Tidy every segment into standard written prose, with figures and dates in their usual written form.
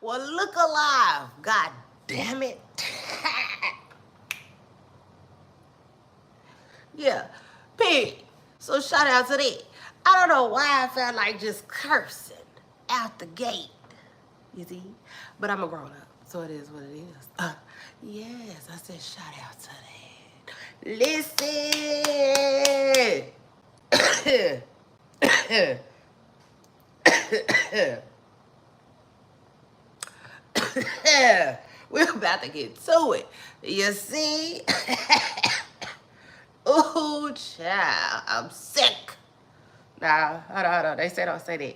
Well, look alive. God damn it. Yeah. Pig. So shout out to that. I don't know why I felt like just cursing out the gate. You see? But I'm a grown up. So it is what it is. Yes, I said shout out to that. Listen. We're about to get to it. You see? Ooh, child, I'm sick. Nah, hold on. They say don't say that.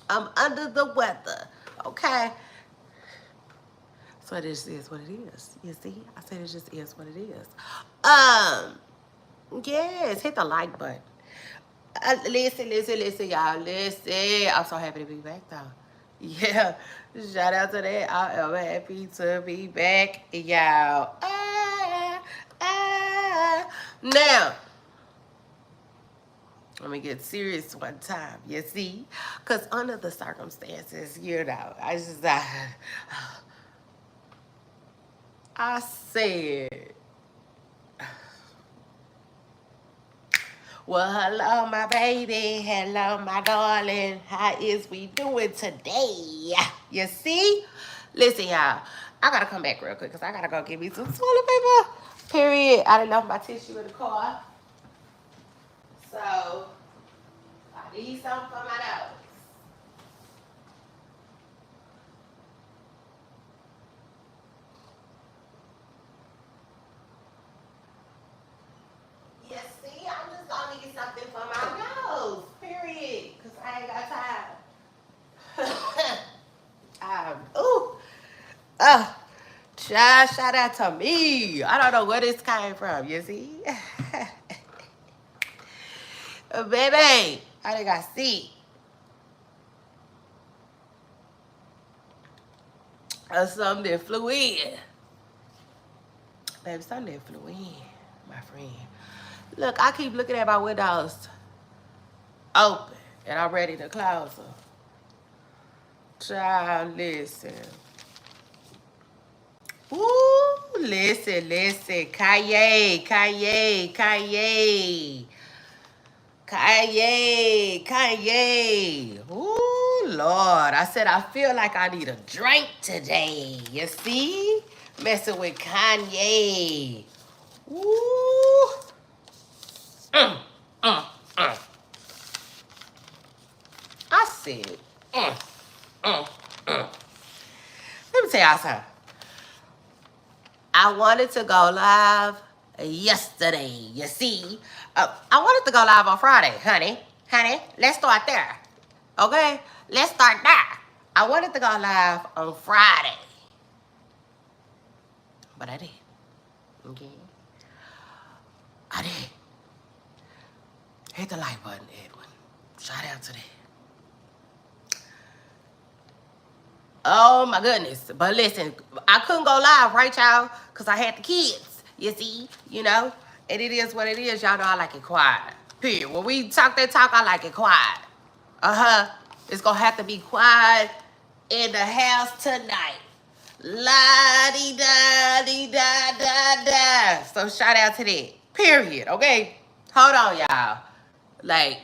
I'm under the weather, okay? So this is what it is. You see? I said it just is what it is. Yes, hit the like button. Listen, y'all. Listen. I'm so happy to be back, though. Yeah. Shout out to that. I am happy to be back, y'all. Now, let me get serious one time. You see? Because under the circumstances, you know, I said, well, hello, my baby. Hello, my darling. How is we doing today? You see? Listen, y'all. I got to come back real quick because I got to go get me some toilet paper. Period. I didn't left my tissue in the car. So, I need something for my nose. You see? I'm just going to need something for my nose. Period. Because I ain't got time. Ooh. Shout out to me. I don't know where this came from, you see? Baby, I think I see. Something flew in. Baby, something flew in, my friend. Look, I keep looking at my windows open, and I'm ready to close them. Child, listen. Ooh, listen. Kanye. Ooh, Lord. I said I feel like I need a drink today. You see? Messing with Kanye. Ooh. I said, Let me tell y'all something. I wanted to go live yesterday. You see, I wanted to go live on Friday, honey. Let's start there. Okay, let's start there. I wanted to go live on Friday, but I did. Okay, I did. Hit the like button, Edwin. Shout out to that. Oh my goodness. But listen, I couldn't go live, right, y'all? Because I had the kids, you see, you know? And it is what it is. Y'all know I like it quiet. Period. When we talk that talk, I like it quiet. It's going to have to be quiet in the house tonight. La-di-da-di-da-da-da. So shout out to that. Period, okay? Hold on, y'all. Like,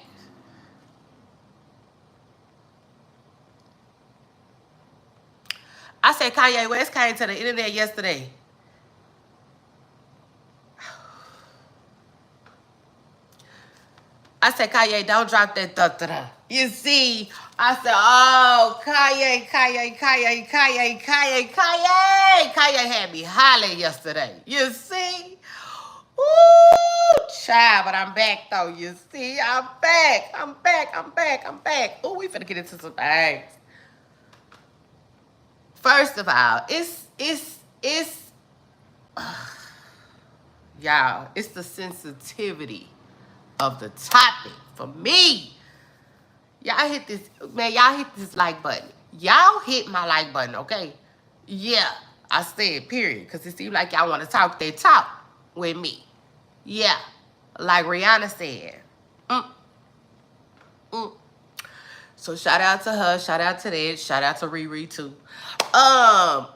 I said Kanye West came to the internet yesterday. I said, Kanye, don't drop that da-da-da. You see, I said, oh, Kanye had me hollering yesterday. You see? Ooh, child, but I'm back, though. You see? I'm back. Ooh, we finna get into some things. First of all, y'all, it's the sensitivity of the topic for me. Y'all hit this, man, y'all hit this like button. Y'all hit my like button, okay? Yeah, I said period, because it seems like y'all want to talk that talk with me. Yeah, like Rihanna said. So shout out to her. Shout out to that. Shout out to Riri too. Ooh.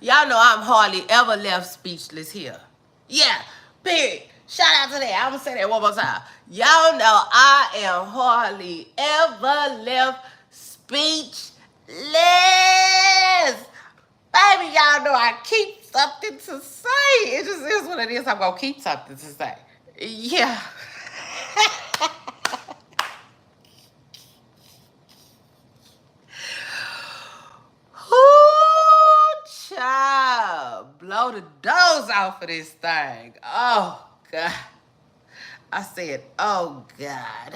Y'all know I'm hardly ever left speechless here. Yeah, period. Shout out to that. I'm gonna say that one more time. Y'all know I am hardly ever left speechless. Baby, y'all know I keep something to say. It just is what it is. I'm gonna keep something to say. Yeah. Ooh, child. Blow the doors off of this thing. Oh, God. I said, oh, God.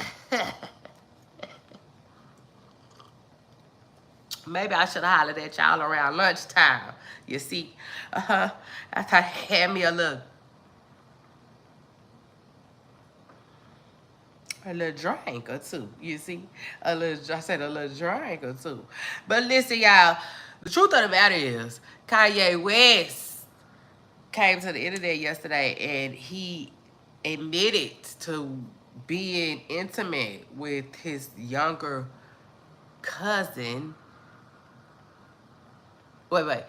Maybe I should have hollered at y'all around lunchtime. You see? I thought I had me a little drink or two, you see? I said a little drink or two. But listen, y'all, the truth of the matter is, Kanye West came to the internet yesterday and he admitted to being intimate with his younger cousin. Wait.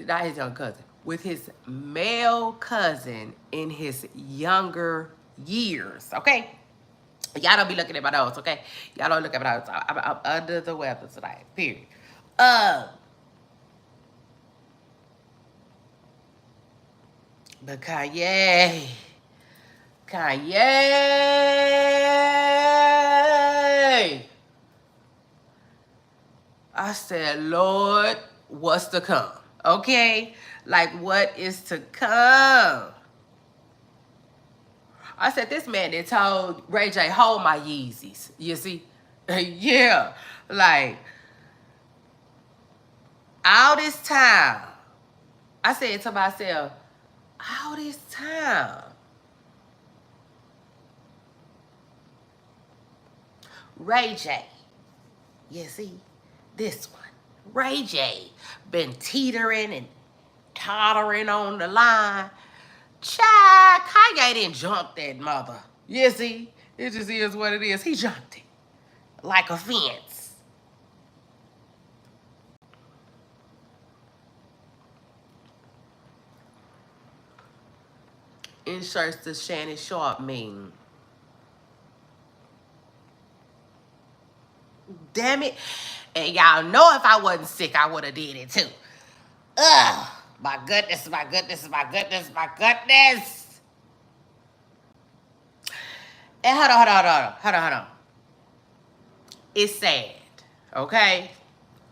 Not his young cousin. With his male cousin in his younger years, okay? Y'all don't be looking at my nose, okay? Y'all don't look at my nose. I'm under the weather tonight, period. But Kanye, I said, Lord, what's to come? Okay? Like, what is to come? I said, this man that told Ray J, hold my Yeezys. You see? Yeah. Like, all this time, I said to myself, all this time, Ray J, you see, this one, Ray J, been teetering and tottering on the line. Child, Kanye didn't jump that mother. You see, it just is what it is. He jumped it like a fence. Inserts the Shannon Sharp meme. Damn it. And y'all know if I wasn't sick, I would have did it too. Ugh. My goodness, my goodness, my goodness, my goodness. And hold on. It's sad, okay?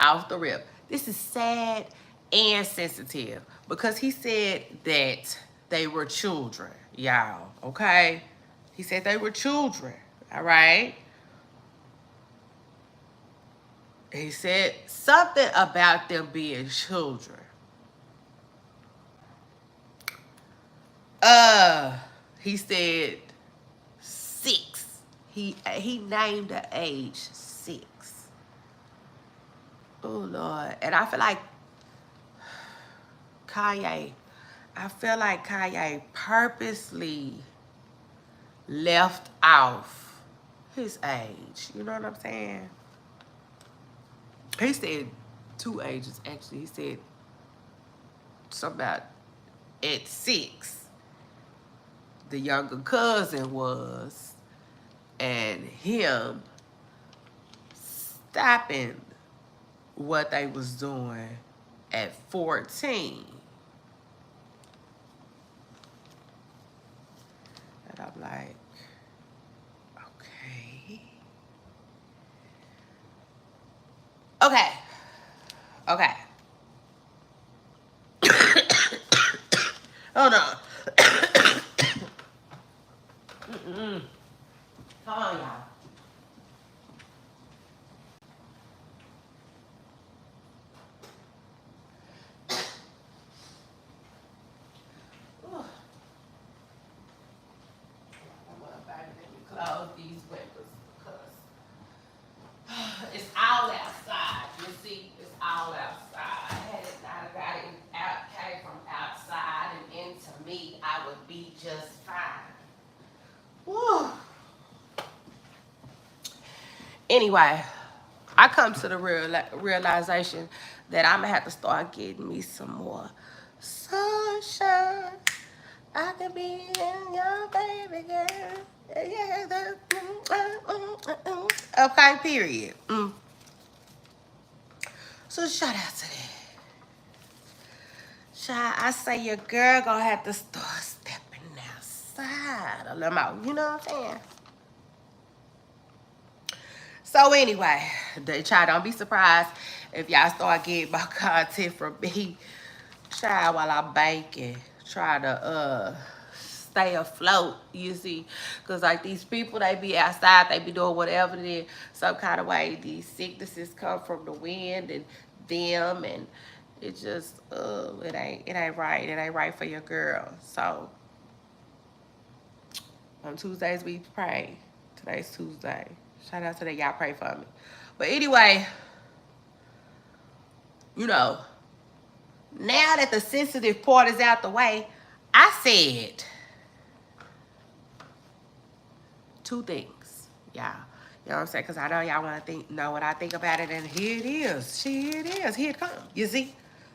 Off the rip. This is sad and sensitive because he said that they were children, y'all, okay? He said they were children, all right? He said something about them being children. He said 6. He named the age 6. Oh Lord. And I feel like Kanye purposely left off his age. You know what I'm saying? He said 2 ages actually. He said something about at 6 the younger cousin was, and him stopping what they was doing at 14. And I'm like, okay. Hold on. Come on, y'all. Close these windows because it's all outside. You see, it's all outside. I had it, I got it Anyway, I come to the realization that I'm gonna have to start getting me some more sunshine. I can be your baby girl. Yeah, okay, period. So shout out to that. Child, I say your girl gonna have to start stepping outside a little more. You know what I'm saying? So anyway, child, don't be surprised if y'all start getting my content from me. Child, while I'm baking, try to stay afloat, you see. Because like these people, they be outside, they be doing whatever it is. Some kind of way, these sicknesses come from the wind and them, and it just, it ain't right. It ain't right for your girl. So on Tuesdays, we pray. Today's Tuesday. Shout out to that. Y'all pray for me. But anyway, you know, now that the sensitive part is out the way, I said two things. Y'all. You know what I'm saying? Because I know y'all want to know what I think about it. And here it is. Here it is. Here it comes. You see?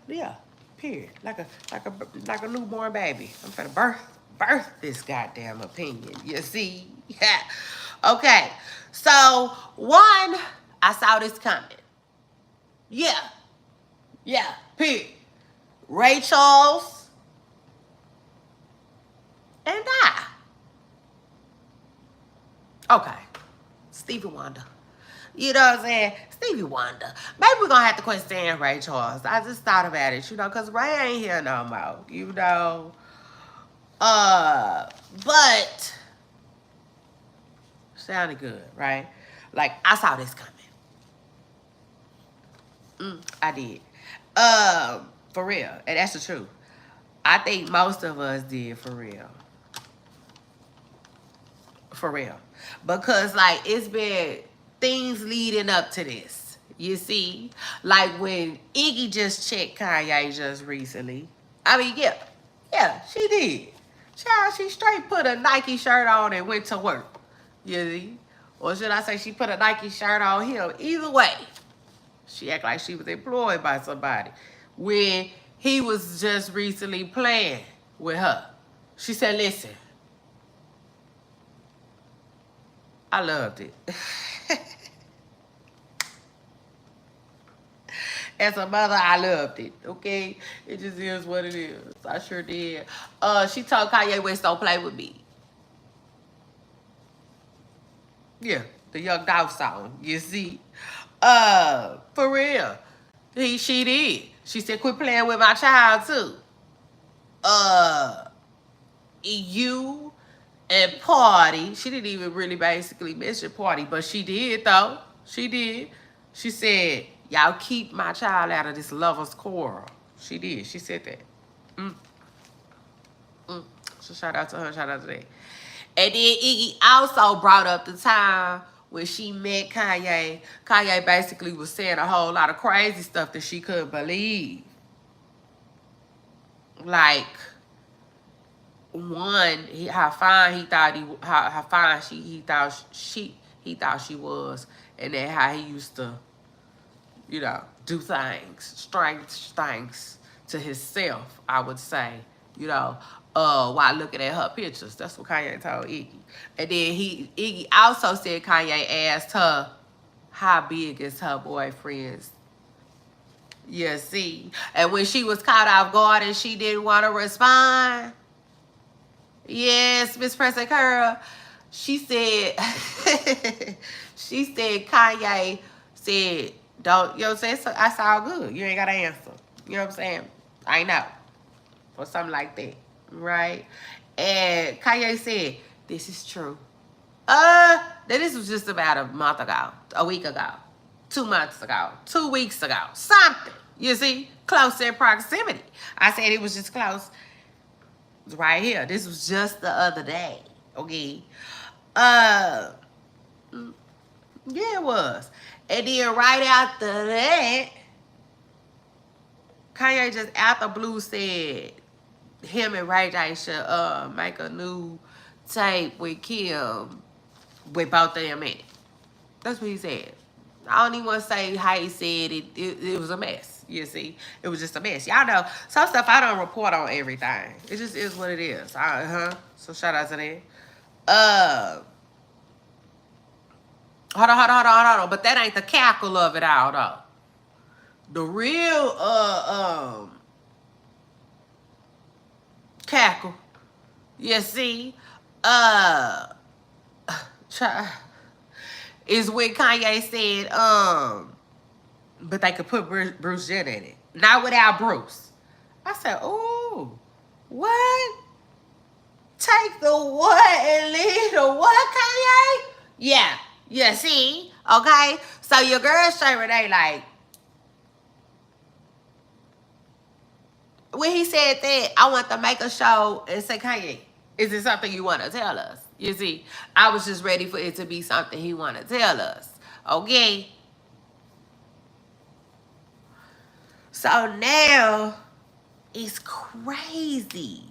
Yeah. Period. Like a newborn baby. I'm finna birth this goddamn opinion. You see? Yeah. Okay. So, one, I saw this coming. Yeah. Yeah. Period. Ray Charles and I. Okay. Stevie Wonder. You know what I'm saying? Stevie Wonder. Maybe we're gonna have to quit saying Ray Charles. I just thought about it, you know, because Ray ain't here no more, you know. But sounded good, right? Like, I saw this coming. I did. For real. And that's the truth. I think most of us did, for real. For real. Because, like, it's been things leading up to this. You see? Like, when Iggy just checked Kanye just recently. I mean, yeah, she did. Child, she straight put a Nike shirt on and went to work. You see? Or should I say she put a Nike shirt on him? Either way, she act like she was employed by somebody. When he was just recently playing with her. She said, listen, I loved it. As a mother, I loved it, okay? It just is what it is. I sure did. She told Kanye West, don't play with me. Yeah, the Young Dolph song, you see? For real. She did. She said, quit playing with my child, too. You and Party, she didn't even really basically mention Party, but she did, though. She did. She said, y'all keep my child out of this lover's quarrel. She did. She said that. So shout out to her. Shout out to that. And then Iggy also brought up the time when she met Kanye. Kanye basically was saying a whole lot of crazy stuff that she couldn't believe. Like, one, how fine he thought he thought she was, and then how he used to, you know, do things, strange things to himself, I would say, you know, while looking at her pictures. That's what Kanye told Iggy. And then Iggy also said Kanye asked her how big is her boyfriend's. You see. And when she was caught off guard and she didn't want to respond, yes, Miss President Curl, she said, she said Kanye said, don't, you know what I'm saying? So that's all good. You ain't got to answer. You know what I'm saying? I know. Or something like that. Right? And Kanye said, this is true. That this was just about a month ago, a week ago, 2 months ago, 2 weeks ago, something. You see? Close in proximity. I said it was just close. Right here. This was just the other day. Okay? Yeah, it was. And then right after that, Kanye just out the blue said him and Ray J should make a new tape with Kim with both of them in it. That's what he said. I don't even want to say how he said it. It was a mess. You see, it was just a mess. Y'all know some stuff I don't report on everything. It just is what it is. So shout out to that. Hold on. But that ain't the cackle of it all, though. The real cackle. You see, is when Kanye said, but they could put Bruce Jenner in it. Not without Bruce. I said, ooh, what? Take the what and leave the what, Kanye? Yeah, see? Okay? So your girl straight Renee like, when he said that, I want to make a show and say, Kanye, is it something you want to tell us? You see, I was just ready for it to be something he want to tell us. Okay? So now, it's crazy.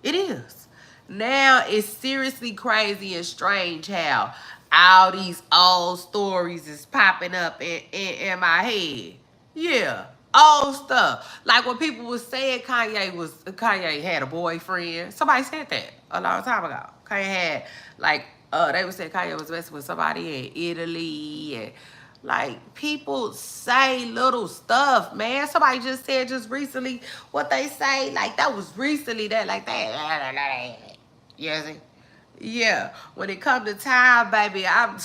It is. Now, it's seriously crazy and strange how all these old stories is popping up in my head. Yeah. Old stuff. Like when people was saying Kanye had a boyfriend. Somebody said that a long time ago. Kanye had like they would say Kanye was messing with somebody in Italy, and like people say little stuff, man. Somebody just said just recently what they say, like that was recently that like that. Yes. Yeah. When it come to time, baby, I'm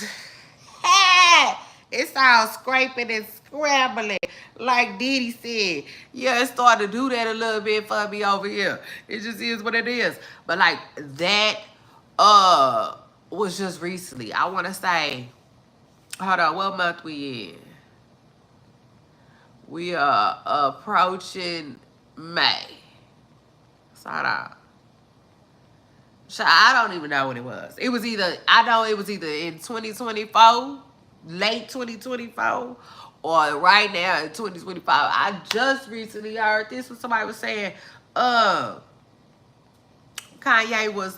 it's all scraping and scrambling. Like Diddy said. Yeah, it started to do that a little bit for me over here. It just is what it is. But like that was just recently. I wanna say, hold on, what month we in? We are approaching May. So hold on. I don't even know when it was. It was either, I know it was either in 2024, late 2024, or right now in 2025. I just recently heard this when somebody was saying, Kanye was,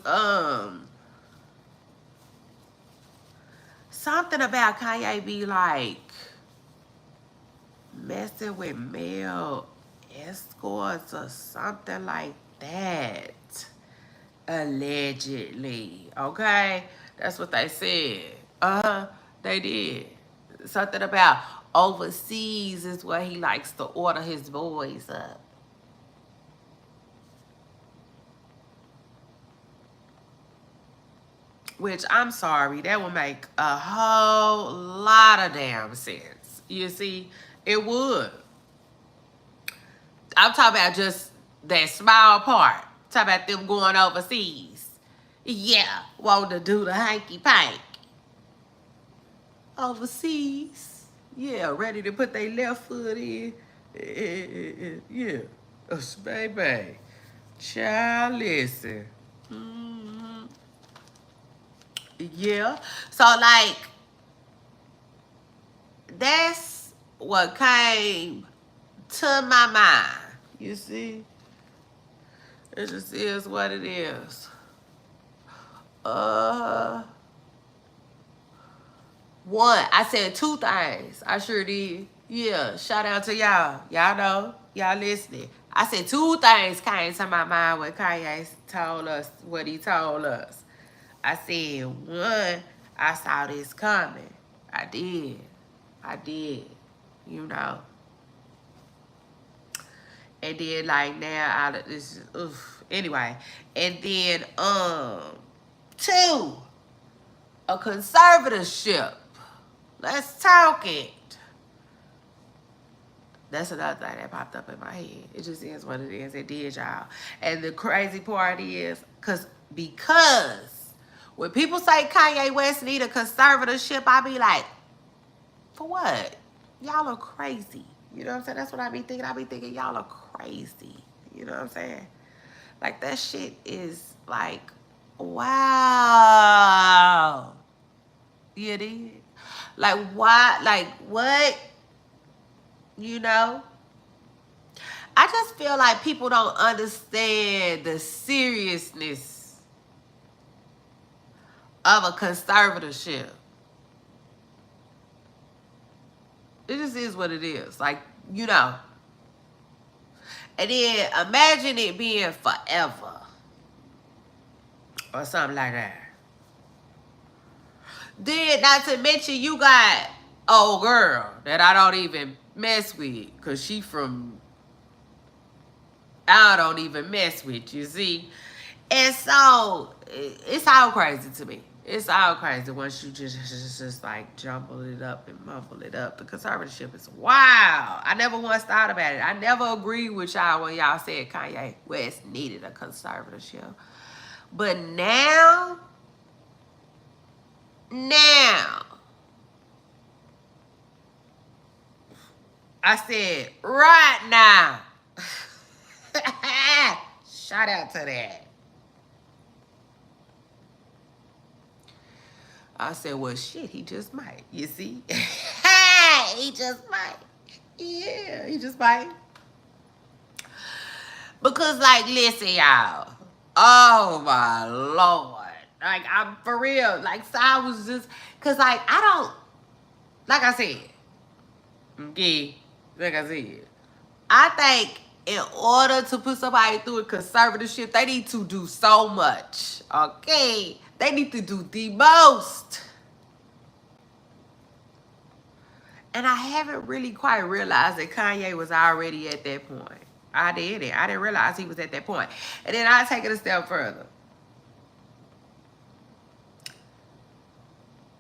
something about Kanye be like messing with male escorts or something like that. Allegedly, okay? That's what they said. They did. Something about overseas is where he likes to order his boys up. Which, I'm sorry, that would make a whole lot of damn sense. You see, it would. I'm talking about just that small part. Talking about them going overseas. Yeah, want to do the hanky-pank. Overseas. Yeah, ready to put their left foot in. Yeah. Baby. Child, listen. Yeah. So, like, that's what came to my mind. You see? It just is what it is. One, I said two things. I sure did. Yeah, shout out to y'all. Y'all know. Y'all listening. I said two things came to my mind when Kanye told us what he told us. I said, one, I saw this coming. I did. You know. And then like now out of this, anyway. And then two, a conservatorship. Let's talk it. That's another thing that popped up in my head. It just is what it is. It did, y'all. And the crazy part is, because when people say Kanye West need a conservatorship, I be like, for what? Y'all are crazy. You know what I'm saying? That's what I be thinking. I be thinking y'all are crazy. You know what I'm saying? Like, that shit is like, wow. You did? Like, why? Like, what? You know? I just feel like people don't understand the seriousness of a conservatorship. It just is what it is. Like, you know. And then imagine it being forever. Or something like that. Then, not to mention, you got old girl that I don't even mess with. Because she from... I don't even mess with, you see. And so, it's all crazy to me. It's all crazy once you just like jumble it up and mumble it up. The conservatorship is wow. I never once thought about it. I never agreed with y'all when y'all said Kanye West needed a conservatorship. But now, I said, right now. Shout out to that. I said, well, shit, he just might. You see? He just might. Yeah, he just might. Because, like, listen, y'all. Oh, my Lord. Like, I'm for real. Like, so I was just... Because, like, I don't... Like I said. Okay. Like I said. I think in order to put somebody through a conservatorship, they need to do so much. Okay? They need to do the most. And I haven't really quite realized that Kanye was already at that point. I didn't realize he was at that point. And then I take it a step further.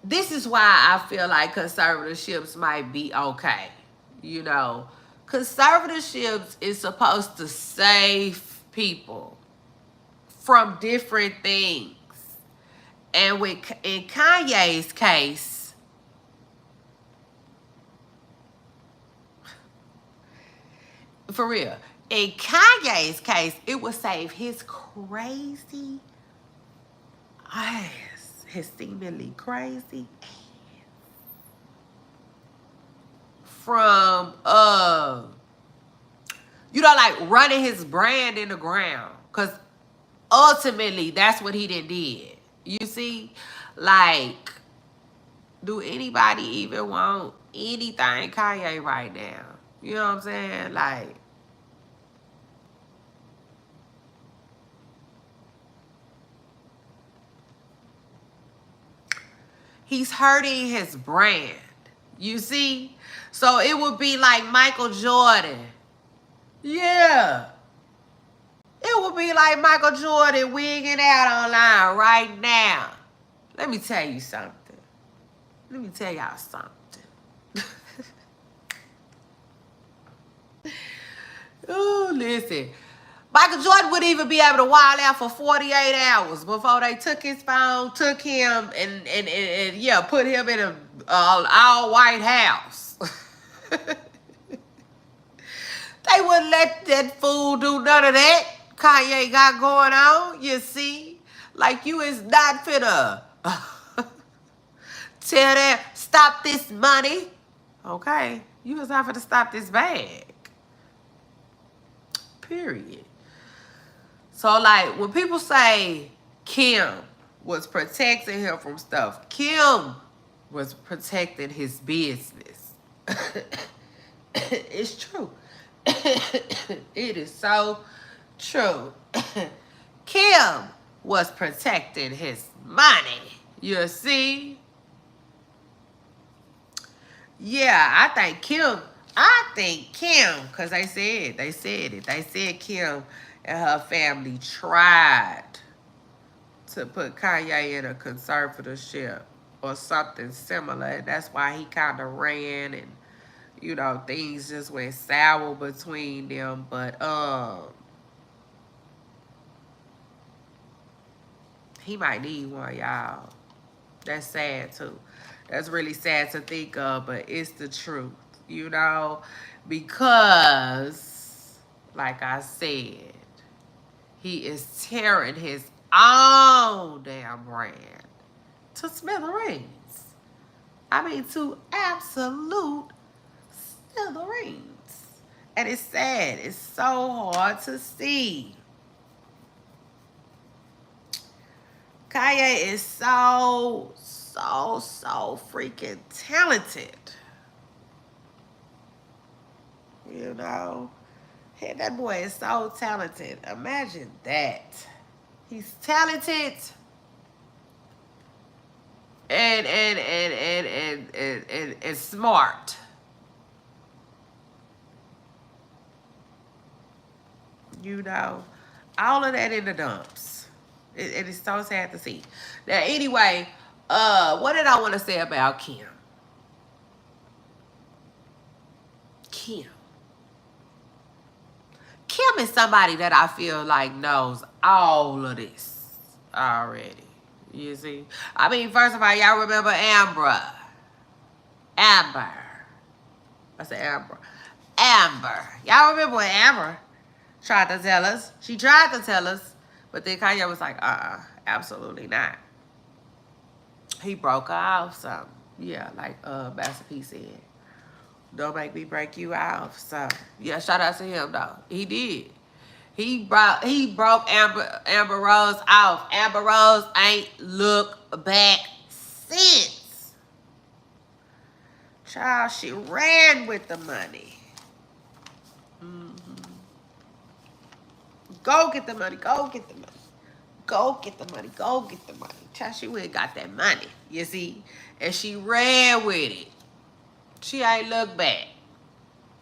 This is why I feel like conservatorships might be okay. You know, conservatorships is supposed to save people from different things. And in Kanye's case, for real, in Kanye's case, it would save his crazy ass, his seemingly crazy ass, from, you know, like running his brand in the ground. Because ultimately, that's what he did. You see? Like, do anybody even want anything Kanye right now? You know what I'm saying? Like, he's hurting his brand. You see? So it would be like Michael Jordan. Yeah. It would be like Michael Jordan wigging out online right now. Let me tell you something. Let me tell y'all something. Oh, listen. Michael Jordan wouldn't even be able to wild out for 48 hours before they took his phone, took him, and yeah, put him in a all-white house. They wouldn't let that fool do none of that Kanye got going on, you see? Like, you is not finna tell them, stop this money. Okay? You is not finna stop this bag. Period. So, like, when people say Kim was protecting him from stuff, Kim was protecting his business. It's true. It is so true. Kim was protecting his money. You see? Yeah, I think Kim, because they said it. They said Kim and her family tried to put Kanye in a conservatorship or something similar. And that's why he kind of ran and, you know, things just went sour between them. But he might need one, y'all. That's sad too. That's really sad to think of, but it's the truth, you know, because, like I said, he is tearing his own damn brand to smithereens. I mean, to absolute smithereens. And it's sad. It's so hard to see. Kanye is so freaking talented. You know, hey, that boy is so talented. Imagine that. He's talented and smart. You know, all of that in the dumps. It is so sad to see. Now, anyway, what did I want to say about Kim? Kim. Kim is somebody that I feel like knows all of this already. You see? I mean, first of all, y'all remember Amber. Amber. I said Amber. Amber. Y'all remember when Amber tried to tell us? She tried to tell us, but then Kanye was like, absolutely not. He broke her off some. Yeah, like Master P said. Don't make me break you off. So yeah, shout out to him though. He did. He broke Amber Rose off. Amber Rose ain't look back since. Child, she ran with the money. Go get the money. Go get the money. Go get the money. Go get the money. Child, she went and got that money. You see? And she ran with it. She ain't look back.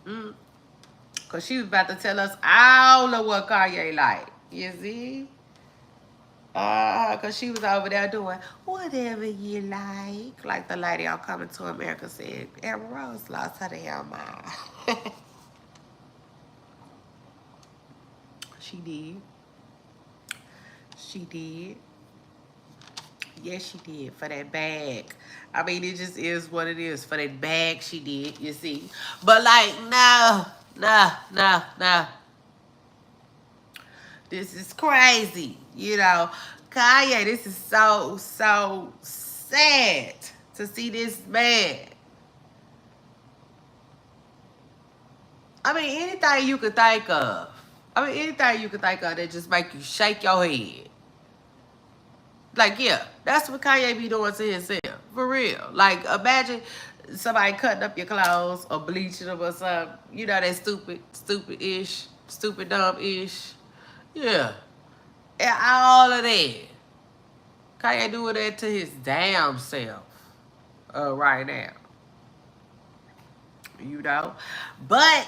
Because she was about to tell us all of what Kanye like. You see? Because she was over there doing whatever you like. Like the lady on Coming to America said, Amber Rose lost her damn mind. She did. She did. Yes, she did. For that bag. I mean, it just is what it is. For that bag, she did, you see. But like, no. This is crazy. You know, Kanye, this is so sad to see this man. I mean, anything you could think of. Anything you could think of that just make you shake your head. Like, yeah, that's what Kanye be doing to himself. For real. Like, imagine somebody cutting up your clothes or bleaching them or something. You know, that stupid-ish, stupid dumb-ish. Yeah. And all of that. Kanye doing that to his damn self right now. You know? But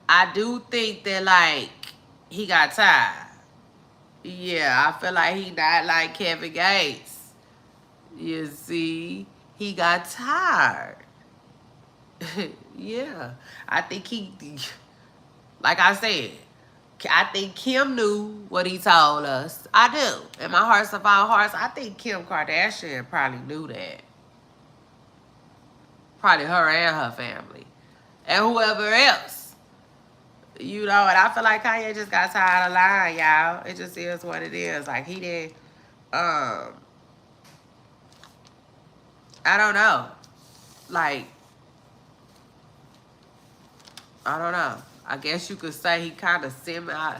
I do think that, like, he got tired. Yeah, I feel like he not like Kevin Gates. You see? He got tired. Yeah. I think like I said, I think Kim knew what he told us. I do. In my hearts of all hearts, I think Kim Kardashian probably knew that. Probably her and her family. And whoever else. You know, and I feel like Kanye just got tired of lying, y'all. It just is what it is. Like, he did, I don't know. Like, I don't know. I guess you could say he kind of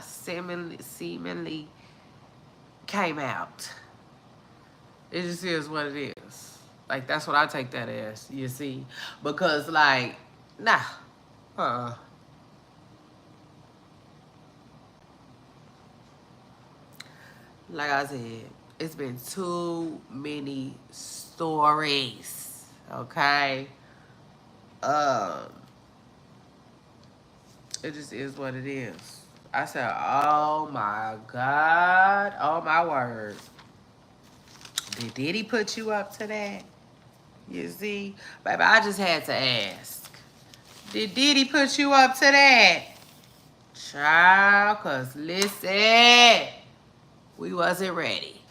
seemingly came out. It just is what it is. Like, that's what I take that as, you see. Because, like, nah. Like I said, it's been too many stories, okay? It just is what it is. I said, oh my God, oh my word. Did he put you up to that? You see? Baby, I just had to ask. Did he put you up to that? Child, because listen, we wasn't ready.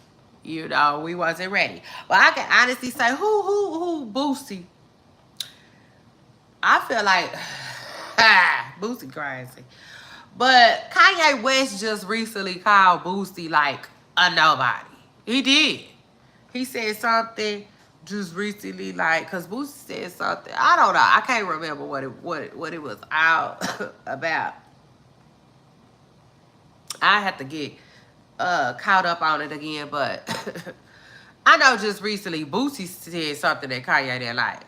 You know, we wasn't ready. But I can honestly say, who Boosie? I feel like, Boosie crazy. But Kanye West just recently called Boosie like a nobody. He did. He said something just recently, like, because Boosie said something. I don't know. I can't remember what it was out about. I have to get caught up on it again, but I know just recently Boosie said something that Kanye didn't like.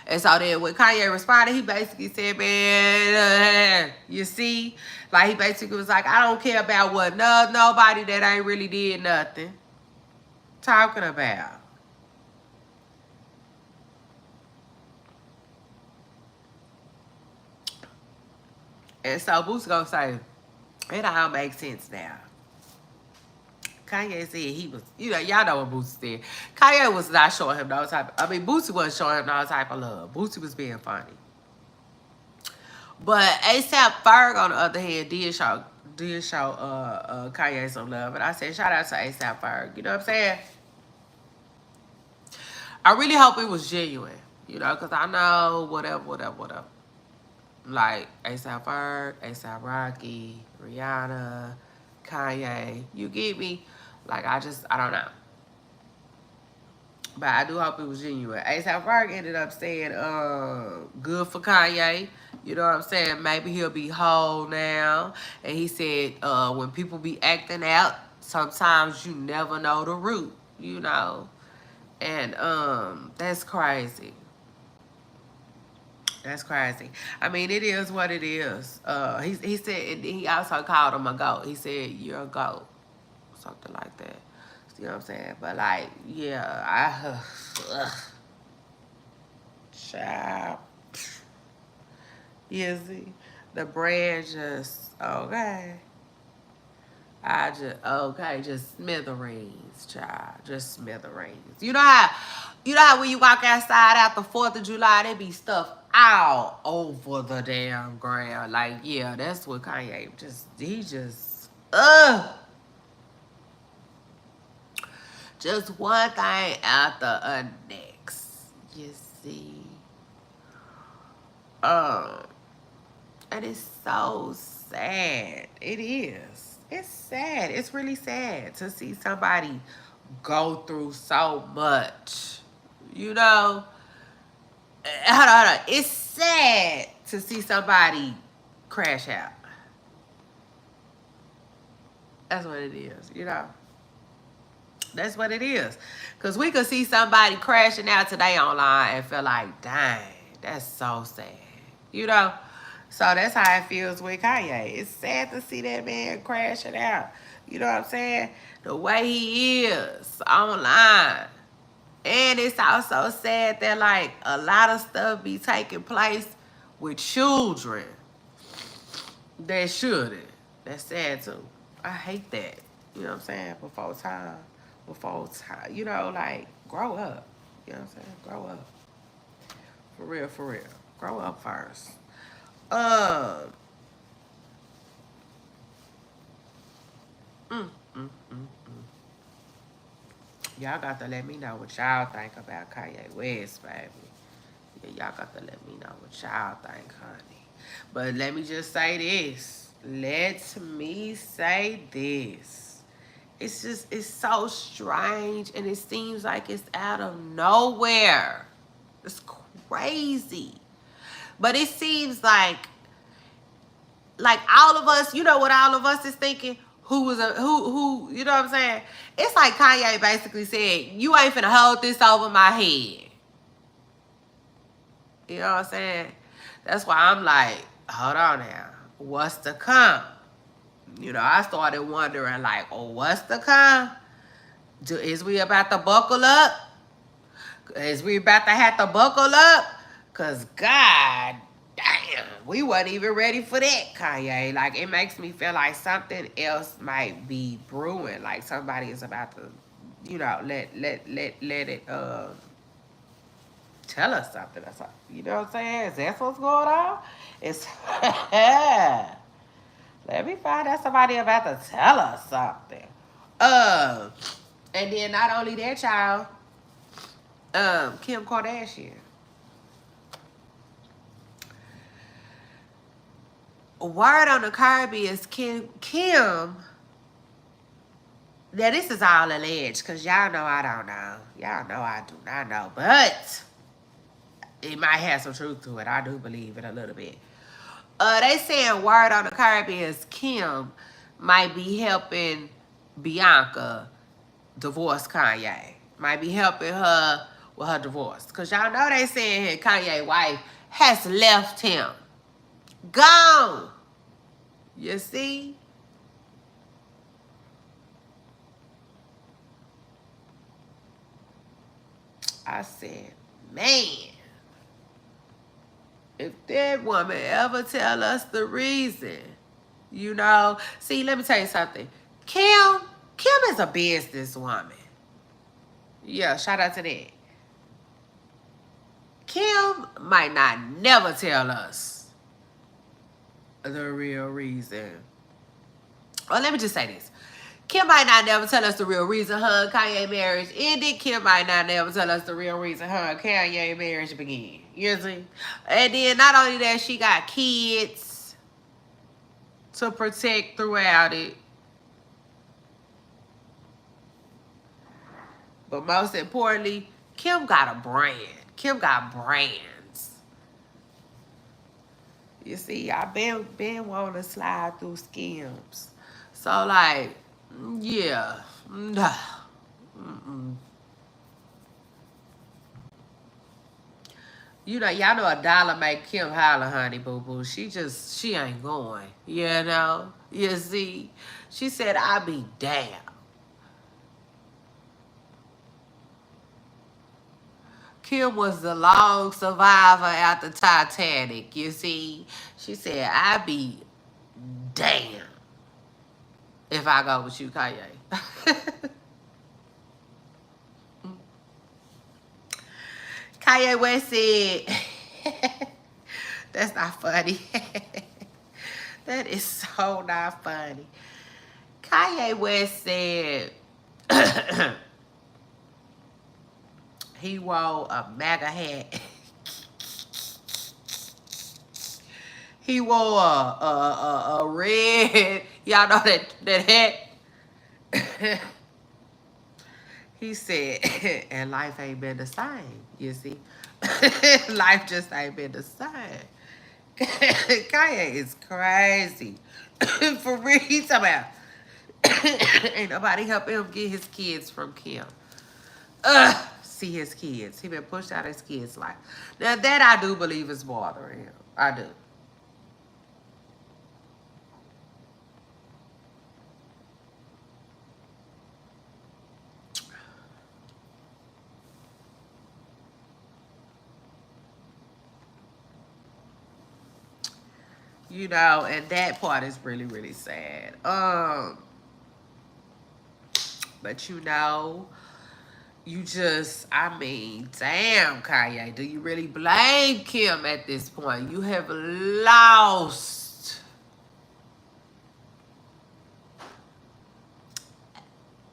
And so then when Kanye responded, he basically said, man, you see? Like, he basically was like, I don't care about what nobody that ain't really did nothing talking about. And so Boosie gonna say, it all makes sense now. Kanye said he was, y'all know what Boosie said. Kanye was not showing him no type of, Boosie wasn't showing him no type of love. Boosie was being funny. But ASAP Ferg, on the other hand, did show Kanye some love. And I said, shout out to ASAP Ferg. You know what I'm saying? I really hope it was genuine. Because I know whatever. Like ASAP Ferg, ASAP Rocky, Rihanna, Kanye. You get me? Like, I don't know. But I do hope it was genuine. ASAP Ferg ended up saying, good for Kanye. You know what I'm saying? Maybe he'll be whole now. And he said, when people be acting out, sometimes you never know the root, And that's crazy. That's crazy. I mean, it is what it is. He said, he also called him a goat. He said, you're a goat. Something like that. You know what I'm saying? But, like, yeah, child. You see? The brand just, okay. Just smithereens, child. Just smithereens. You know how when you walk outside after 4th of July, they be stuff all over the damn ground. Like, yeah, that's what Kanye just one thing after the next. You see? And it's so sad. It is. It's sad. It's really sad to see somebody go through so much. Hold on. It's sad to see somebody crash out. That's what it is, That's what it is. Because we could see somebody crashing out today online and feel like, dang, that's so sad. So that's how it feels with Kanye. It's sad to see that man crashing out. You know what I'm saying? The way he is online. And it's also sad that, like, a lot of stuff be taking place with children that shouldn't. That's sad, too. I hate that. You know what I'm saying? Before time. Like, grow up. You know what I'm saying? Grow up. For real. Grow up first. Y'all got to let me know what y'all think about Kanye West, baby. Yeah, y'all got to let me know what y'all think, honey. But let me just say this. It's so strange, and it seems like it's out of nowhere. It's crazy. But it seems like all of us, what all of us is thinking? Who, you know what I'm saying? It's like Kanye basically said, you ain't finna hold this over my head. You know what I'm saying? That's why I'm like, hold on now. What's to come? I started wondering, like, what's to come? Is we about to buckle up? Is we about to have to buckle up? Because, God damn, we wasn't even ready for that, Kanye. Like, it makes me feel like something else might be brewing. Like, somebody is about to, let it tell us something or something. You know what I'm saying? Is that what's going on? It's let me find out somebody about to tell us something. And then not only that, y'all, Kim Kardashian. Word on the curb is Kim. Now, this is all alleged, because y'all know I don't know. Y'all know I do not know. But it might have some truth to it. I do believe it a little bit. They saying word on the curb is Kim might be helping Bianca divorce Kanye. Might be helping her with her divorce. Because y'all know they saying Kanye's wife has left him. Gone. You see? I said, man, if that woman ever tell us the reason, you know. See, let me tell you something. Kim is a businesswoman. Yeah, shout out to that. Kim might not never tell us the real reason. Well, let me just say this. Kim might not never tell us the real reason her and Kanye marriage ended. Kim might not never tell us the real reason her and Kanye marriage began. You see? And then not only that, she got kids to protect throughout it. But most importantly, Kim got a brand. Kim got brands. You see, I been wanting to slide through schemes. So like, yeah. Nah. You know, y'all know a dollar make Kim holler, honey boo boo. She ain't going. You know? You see? She said, I be damned. Kim was the long survivor after Titanic, you see? She said, I be damned if I go with you, Kanye. Kanye West said, that's not funny. That is so not funny. Kanye West said he wore a MAGA hat. He wore a red, y'all know that hat? He said, and life ain't been the same, you see? Life just ain't been the same. Kanye is crazy. For real, he's talking about ain't nobody helping him get his kids from Kim. See his kids. He been pushed out of his kids' life. Now that I do believe is bothering him. I do. You know, and that part is really, really sad. But you know, you just, I mean, damn, Kanye, do you really blame Kim at this point? You have lost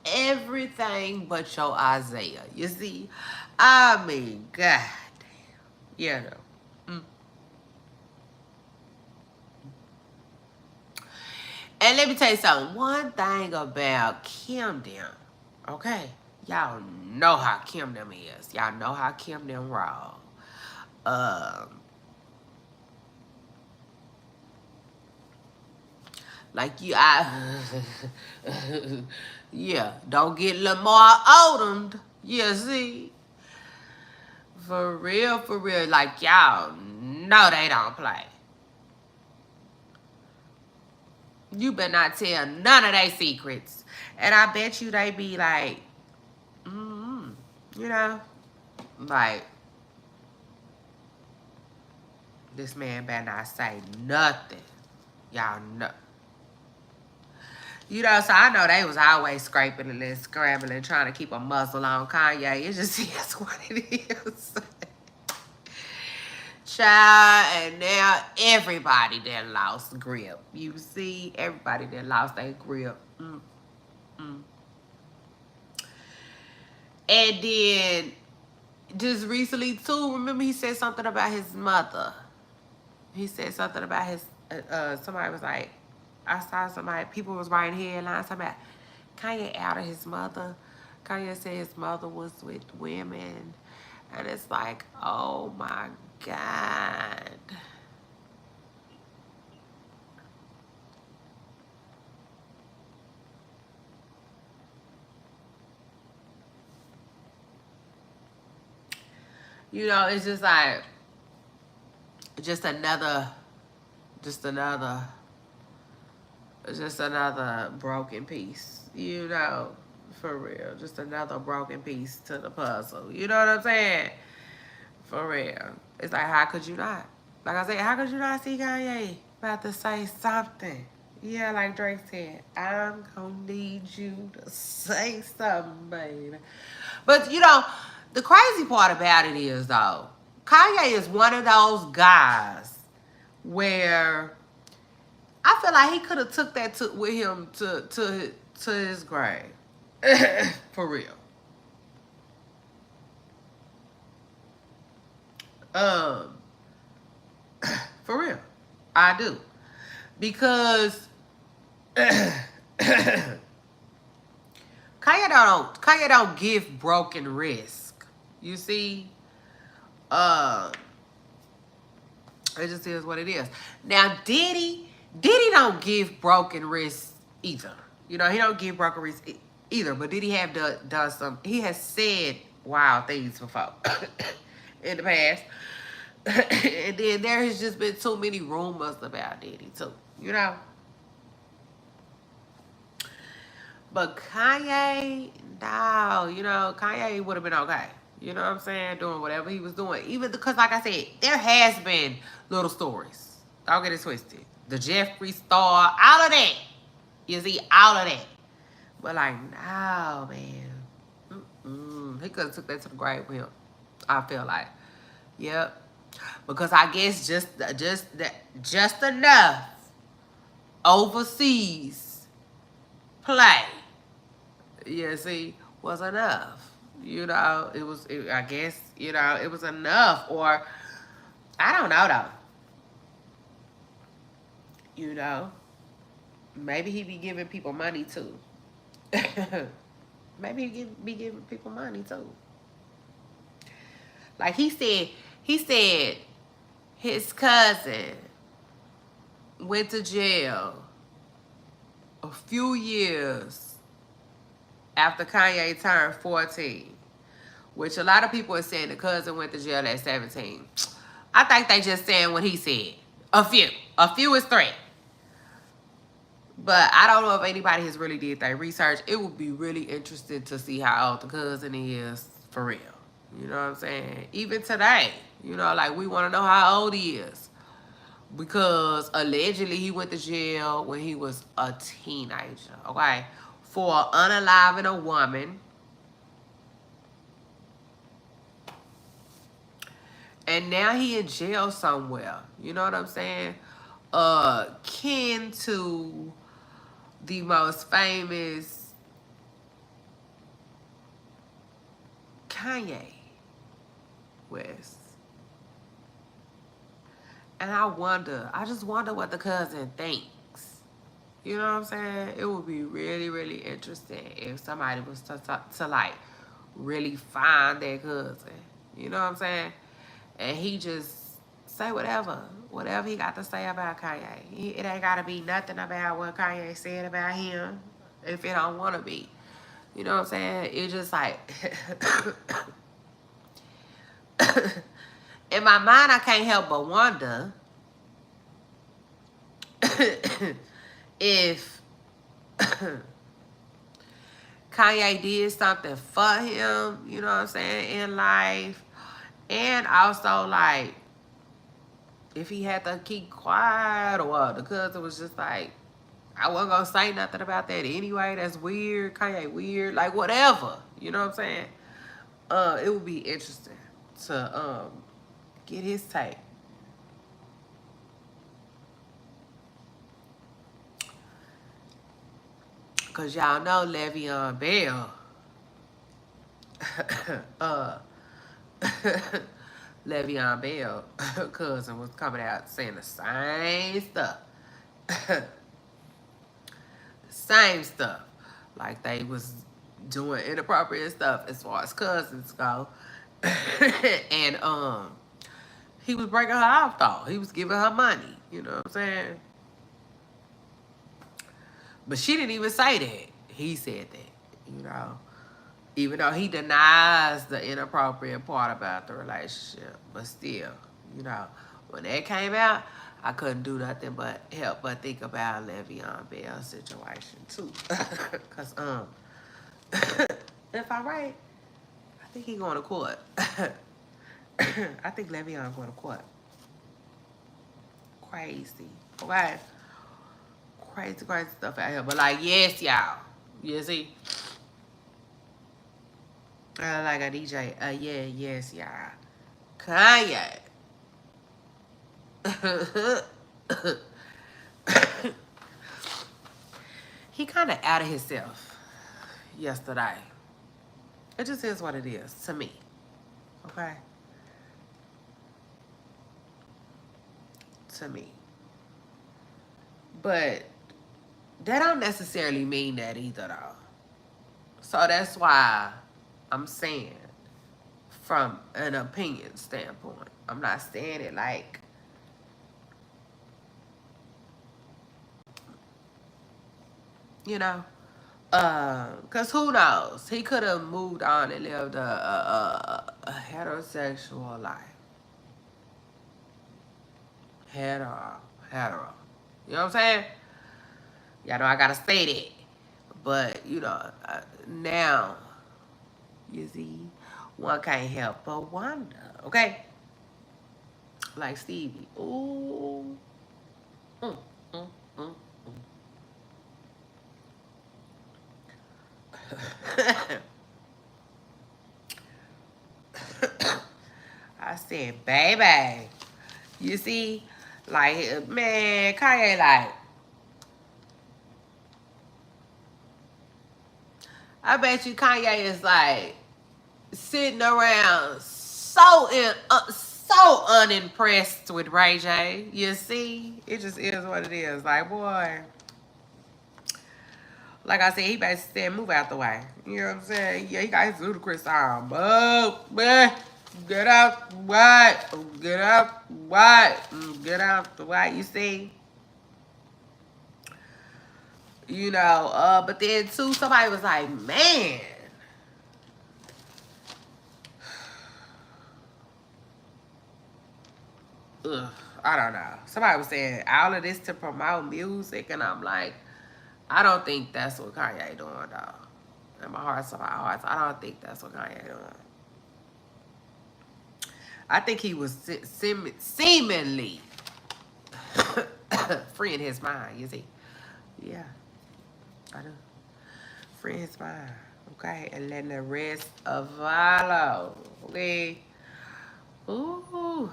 everything but your Isaiah. You see? I mean, god damn. You know. And let me tell you something. One thing about Kim them, okay? Y'all know how Kim them is. Y'all know how Kim them roll. Like yeah, don't get Lamar Odom. You see? For real, like y'all know they don't play. You better not tell none of their secrets. And I bet you they be like, you know, like, this man better not say nothing. Y'all know. You know, so I know they was always scraping and scrambling, trying to keep a muzzle on Kanye. It just is what it is. Child, and now everybody that lost grip. You see, everybody that lost their grip. And then, just recently, too, remember he said something about his mother. He said something about his, somebody was like, I saw somebody, people was writing headlines talking about Kanye out of his mother. Kanye said his mother was with women. And it's like, oh my God. You know, it's just like just another just another just another broken piece, you know, for real. Just another broken piece to the puzzle. You know what I'm saying? For real. It's like, how could you not? Like I said, how could you not see Kanye about to say something? Yeah, like Drake said, I'm gonna need you to say something, baby. But, you know, the crazy part about it is, though, Kanye is one of those guys where I feel like he could have took that with him to his grave. For real. Um, for real. I do. Because Kanye don't give broken risk. You see? It just is what it is. Now Diddy don't give broken wrists either. You know, he don't give broken wrists either. But Diddy have done some. He has said wild things before in the past. And then there has just been too many rumors about Diddy too. You know. But Kanye, no, you know, Kanye would have been okay. You know what I'm saying? Doing whatever he was doing. Even because, like I said, there has been little stories. Don't get it twisted. The Jeffree Star, all of that. You see, all of that. But, like, no, man. He could have took that to the grave with him. I feel like. Yep. Because I guess just enough overseas play, you see, was enough. You know, I guess, you know, it was enough. Or, I don't know, though. You know, maybe he be giving people money, too. Maybe he be giving people money, too. Like he said his cousin went to jail a few years after Kanye turned 14, which a lot of people are saying the cousin went to jail at 17. I think they just saying what he said. A few is 3. But I don't know if anybody has really did their research. It would be really interesting to see how old the cousin is for real. You know what I'm saying? Even today, you know, like we want to know how old he is. Because allegedly he went to jail when he was a teenager, okay? For unaliving a woman. And now he in jail somewhere. You know what I'm saying? Kin to the most famous Kanye West. And I just wonder what the cousin thinks. You know what I'm saying? It would be really, really interesting if somebody was to like, really find their cousin. You know what I'm saying? And he just say whatever he got to say about Kanye. It ain't got to be nothing about what Kanye said about him if it don't want to be. You know what I'm saying? It's just like, in my mind, I can't help but wonder if Kanye did something for him, you know what I'm saying, in life. And also, like, if he had to keep quiet, or the cousin was just like, I wasn't going to say nothing about that anyway. That's weird. Kanye weird. Like, whatever. You know what I'm saying? It would be interesting to get his take. Because y'all know Le'Veon Bell. Le'Veon Bell cousin was coming out saying the same stuff. Same stuff. Like they was doing inappropriate stuff as far as cousins go. And he was breaking her off though. He was giving her money. You know what I'm saying? But she didn't even say that. He said that, you know. Even though he denies the inappropriate part about the relationship. But still, you know, when that came out, I couldn't do nothing but help but think about Le'Veon Bell's situation too. Cause if I'm right, I think he going to court. I think Le'Veon going to court. Crazy. Okay. Crazy, crazy stuff out here. But like, yes, y'all. You see? Like a DJ. Yeah, yes, y'all. Kanye. He kind of out of himself yesterday. It just is what it is to me. Okay? To me. But that don't necessarily mean that either, though. So that's why I'm saying from an opinion standpoint. I'm not saying it like, you know, because who knows? He could have moved on and lived a heterosexual life. Hetero. You know what I'm saying? Y'all know I gotta say that. But, you know, now, you see, one can't help but wonder, okay? Like Stevie. Ooh. Mm, mm, mm, mm. I said, baby. You see? Like, man, Kanye, like, I bet you Kanye is like sitting around so unimpressed with Ray J. You see, it just is what it is. Like, boy, like I said, he basically said, move out the way. You know what I'm saying? Yeah, he got his ludicrous song. Oh, man, get out the way, get out the way, get out the way. You see? You know, but then too, somebody was like, man. Ugh, I don't know. Somebody was saying all of this to promote music, and I'm like, I don't think that's what Kanye doing, though. In my heart of my hearts, I don't think that's what Kanye doing. I think he was seemingly freeing his mind, you see. Yeah, I do. Freeing his mind, okay? And letting the rest follow, okay? Ooh,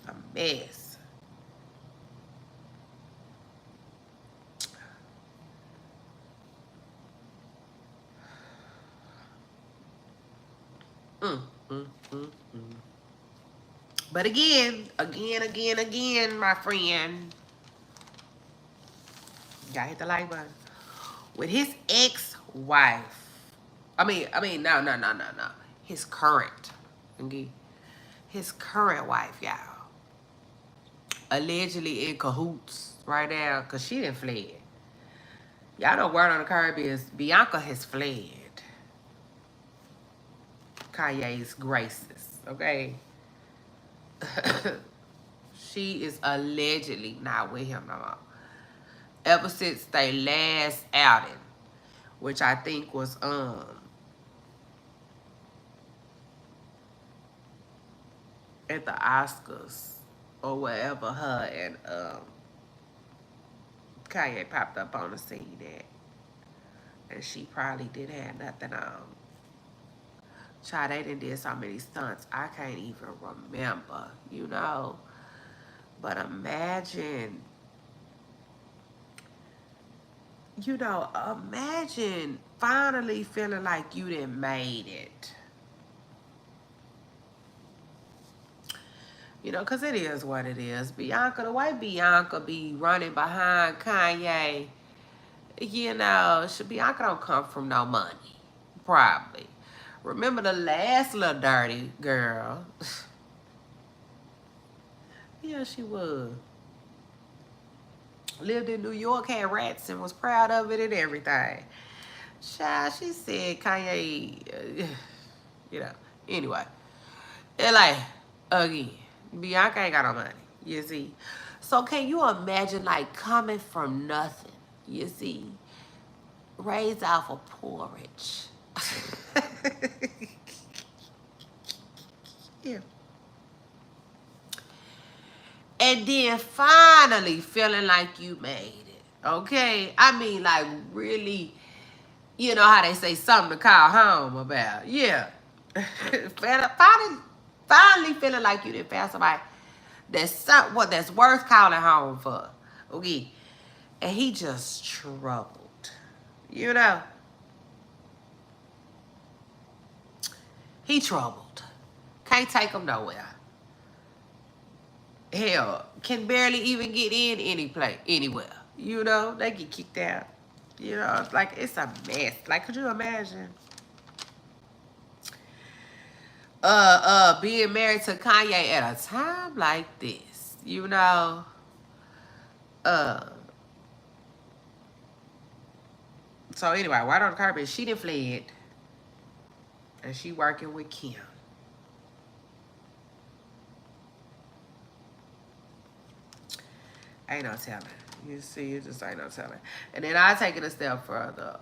a mess. Mm, mm, mm, mm. But again, my friend, gotta hit the like button. With his ex-wife, no. His current, okay? His current wife, y'all, allegedly in cahoots right now, because she done fled. Y'all know word on the curb is Bianca has fled Kanye's graces, okay? She is allegedly not with him no more. Ever since they last outing, which I think was at the Oscars or wherever her and Kanye popped up on the scene at. And she probably didn't have nothing on. Child, they did so many stunts, I can't even remember, you know. But imagine, you know, imagine finally feeling like you done made it. You know, because it is what it is. Bianca, the way Bianca be running behind Kanye, you know, Bianca don't come from no money. Probably. Remember the last little dirty girl? Yeah, she was. Lived in New York, had rats, and was proud of it and everything. Child, she said Kanye, you know. Anyway, it like, again, Bianca ain't got no money, you see. So can you imagine, like, coming from nothing, you see, raised off of porridge. Yeah. And then finally feeling like you made it, okay? I mean, like, really, you know how they say something to call home about. Yeah. finally feeling like you didn't found somebody that's worth calling home for. Okay. And he just troubled. You know? He troubled. Can't take him nowhere. Hell, can barely even get in anywhere. You know? They get kicked out. You know, it's like, it's a mess. Like, could you imagine? Being married to Kanye at a time like this, you know. So anyway, right on the carpet, she done fled, and she working with Kim. Ain't no telling. You see, it just ain't no telling. And then I take it a step further.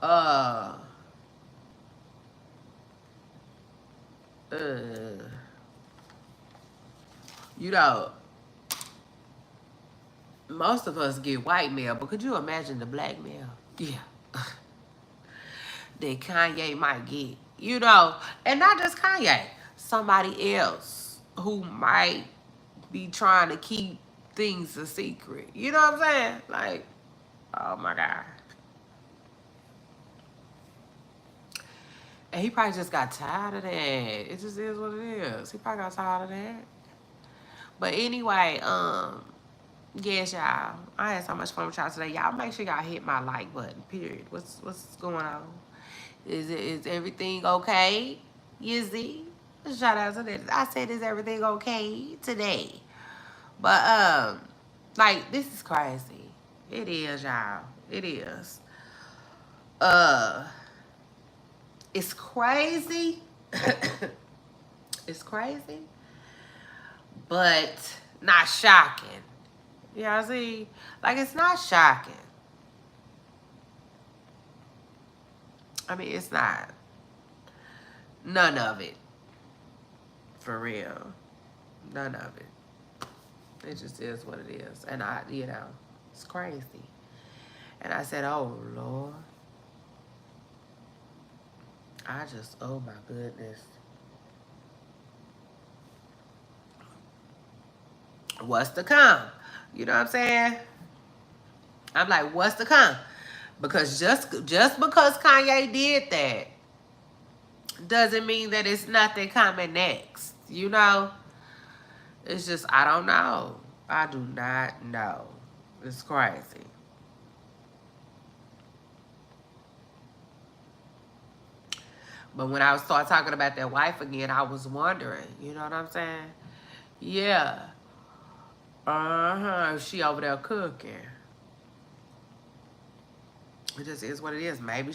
You know, most of us get white mail, but could you imagine the black mail? Yeah. That Kanye might get, you know, and not just Kanye, somebody else who might be trying to keep things a secret. You know what I'm saying? Like, oh my God. And he probably just got tired of that. It just is what it is. He probably got tired of that. But anyway, yes, y'all. I had so much fun with y'all today. Y'all make sure y'all hit my like button, period. What's going on? Is everything okay? You see? Shout out to that. I said, is everything okay today? But like, this is crazy. It is, y'all. It is. It's crazy. It's crazy, but not shocking. You know what I see? Like, it's not shocking. I mean, it's not. None of it. For real. None of it. It just is what it is. And you know, it's crazy. And I said, oh, Lord. Oh my goodness. What's to come? You know what I'm saying? I'm like, what's to come? Because just because Kanye did that doesn't mean that it's nothing coming next. You know? It's just, I don't know. I do not know. It's crazy. But when I started talking about that wife again, I was wondering. You know what I'm saying? Yeah. She over there cooking. It just is what it is. Maybe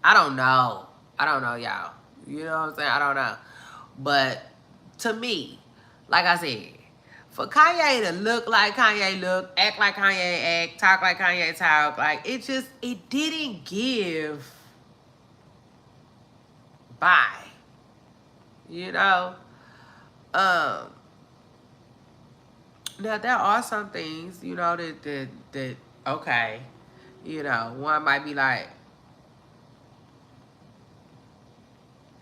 I don't know. I don't know, y'all. You know what I'm saying? I don't know. But to me, like I said, for Kanye to look like Kanye look, act like Kanye act, talk like Kanye talk, like, it didn't give by. You know? Now there are some things, you know, that okay, you know, one might be like,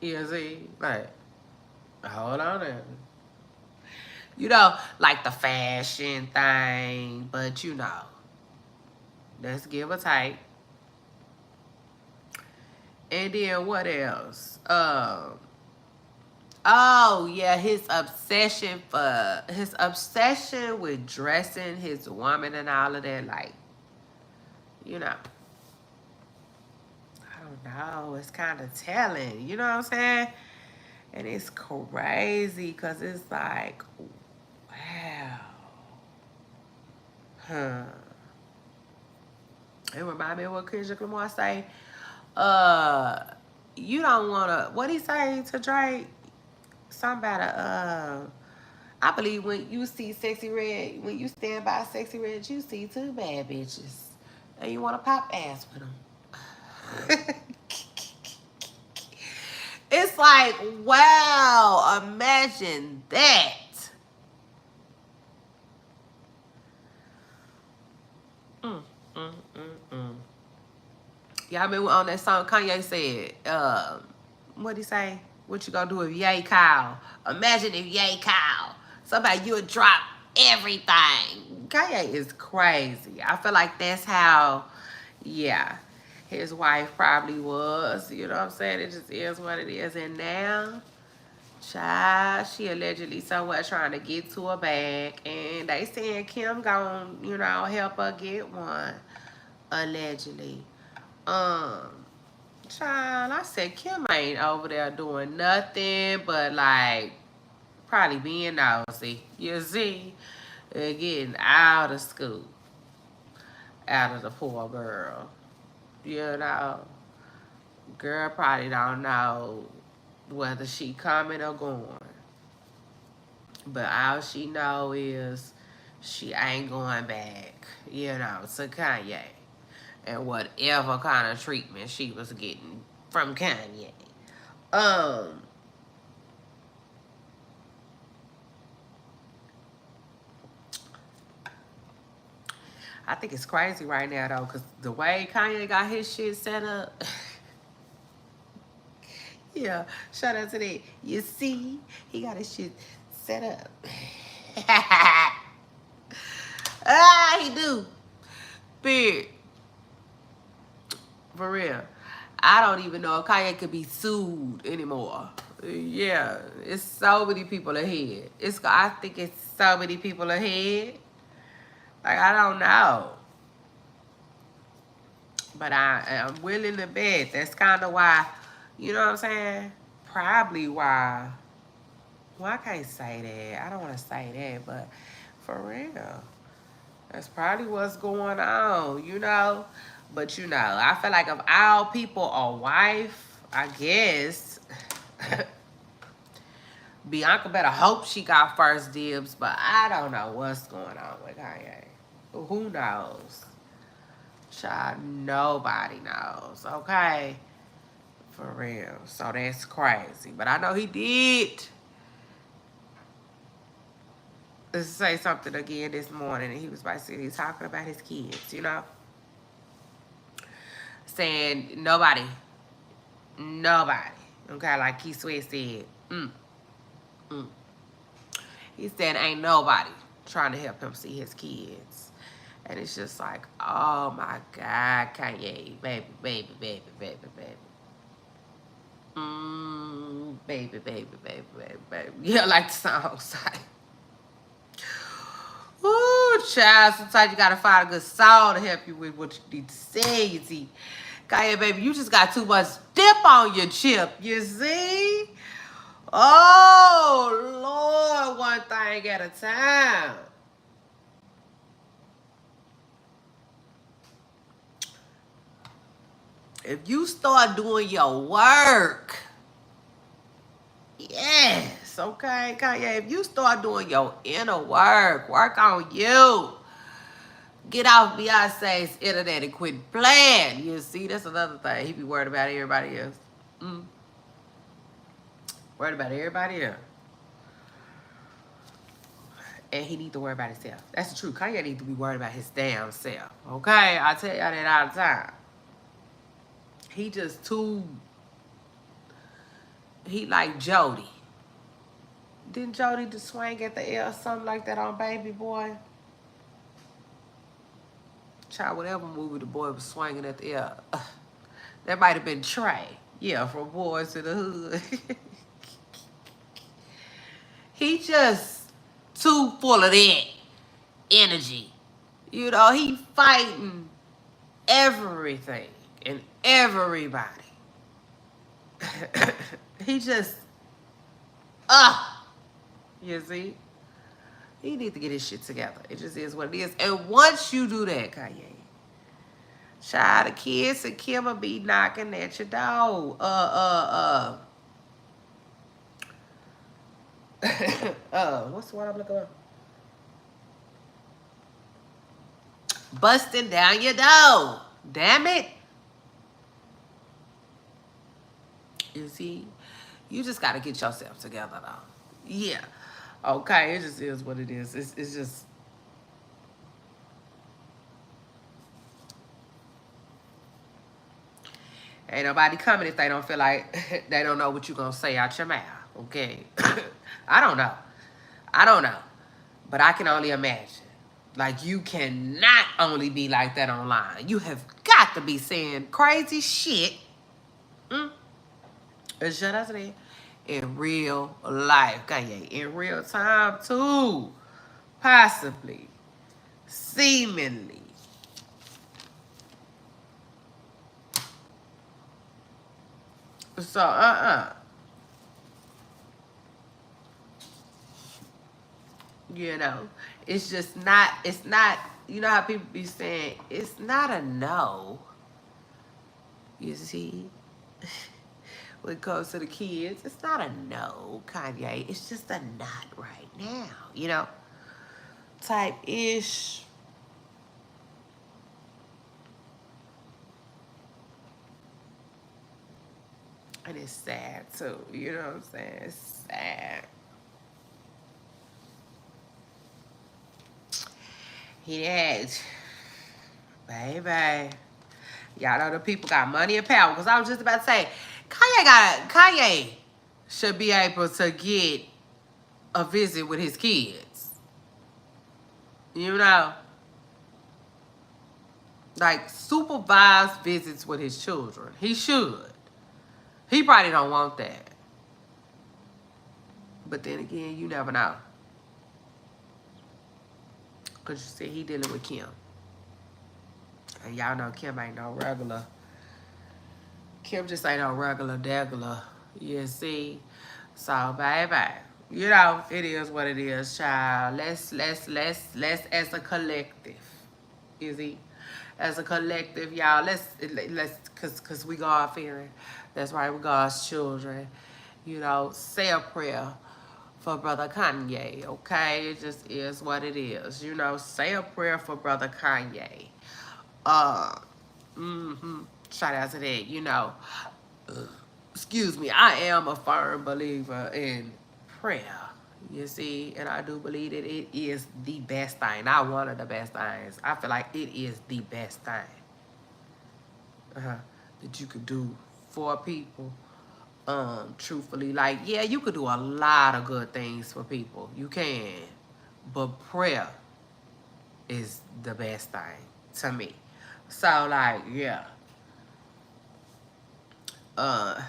you see, like, hold on there. You know, like the fashion thing, but you know, let's give a take. And then what else? Oh yeah, his obsession with dressing his woman and all of that, like, you know, I don't know. It's kind of telling, you know what I'm saying? And it's crazy because it's like, wow. Huh. It reminds me of what Kendrick Lamar say. uh, you don't wanna. What he say to Drake? Something about I believe when you see Sexy Red, when you stand by Sexy Red, you see two bad bitches, and you wanna pop ass with them. It's like, wow, imagine that. Mm, mm, mm, mm. Y'all remember on that song Kanye said, what'd he say? What you gonna do if Ye Kyle? Imagine if Ye Kyle. Somebody you would drop everything. Kanye is crazy. I feel like that's how, yeah, his wife probably was. You know what I'm saying? It just is what it is. And now, child, she allegedly somewhere trying to get to a bag. And they saying Kim gonna, help her get one. Allegedly. Child, I said Kim ain't over there doing nothing but like probably being nosy. You see, getting out of school, out of the poor girl. You know, girl probably don't know whether she coming or going, but all she know is she ain't going back. To Kanye. And whatever kind of treatment she was getting from Kanye. I think it's crazy right now though, because the way Kanye got his shit set up. Yeah, shout out to that. You see, he got his shit set up. He do. Big. For real. I don't even know if Kanye could be sued anymore. Yeah, it's so many people ahead. I think it's so many people ahead. Like, I don't know. But I am willing to bet that's kind of why, you know what I'm saying? Probably why. Well, I can't say that. I don't want to say that, but for real. That's probably what's going on, But, I feel like of all people, a wife, I guess, Bianca better hope she got first dibs, but I don't know what's going on with Kanye. Who knows? Child, nobody knows, okay? For real. So that's crazy. But I know he did say something again this morning, and he was basically talking about his kids, saying nobody, okay, like Keith Sweat said, he said ain't nobody trying to help him see his kids. And it's just like, oh my God, Kanye, baby, baby, baby, baby, baby. Baby, baby, baby, baby, baby. Yeah, like the song say. Ooh, child, sometimes you gotta find a good song to help you with what you need to say, you see. Kanye, baby, you just got too much dip on your chip, you see? Oh, Lord, one thing at a time. If you start doing your work, yes, okay, Kanye, if you start doing your inner work on you. Get off Beyonce's internet and quit playing. You see, that's another thing. He be worried about everybody else. Worried about everybody else. And he need to worry about himself. That's the truth. Kanye need to be worried about his damn self. Okay? I tell y'all that all the time. He just too... He like Jody. Didn't Jody just swing at the air or something like that on Baby Boy? Child, whatever movie the boy was swinging at the air. That might have been Trey. Yeah, from Boys to the Hood. He just too full of that energy. He fighting everything and everybody. He just, you see? He need to get his shit together. It just is what it is. And once you do that, Kanye, Child, the kids and Kim will be knocking at your door. What's the word I'm looking for? Busting down your door. Damn it. You see, you just got to get yourself together, though. Yeah. Okay, it just is what it is. It's just... Ain't nobody coming if they don't feel like they don't know what you're going to say out your mouth. Okay? I don't know. I don't know. But I can only imagine. Like, you cannot only be like that online. You have got to be saying crazy shit. As shut up today. In real life. Kanye. In real time, too. Possibly. Seemingly. So, you know, it's just not, it's not, you know how people be saying, it's not a no. You see? When it comes to the kids, it's not a no, Kanye. It's just a not right now, you know? Type-ish. And it's sad, too. You know what I'm saying? It's sad. He had, baby. Y'all know the people got money and power. Because I was just about to say, Kanye should be able to get a visit with his kids. You know? Like, supervised visits with his children. He should. He probably don't want that. But then again, you never know. Because you see, he dealing with Kim. And y'all know Kim ain't no regular. Kim just ain't no regular. You see? So, baby, you know, it is what it is, child. Let's as a collective. You see? As a collective, y'all, let's cause we God fearing. That's right, we God's children. You know, say a prayer for Brother Kanye, okay? It just is what it is. You know, say a prayer for Brother Kanye. Shout out to that, you know. Excuse me, I am a firm believer in prayer. You see, and I do believe that it is the best thing. Not one of the best things. I feel like it is the best thing that you could do for people. Truthfully, like, yeah, you could do a lot of good things for people. You can. But prayer is the best thing to me. So, like, yeah. I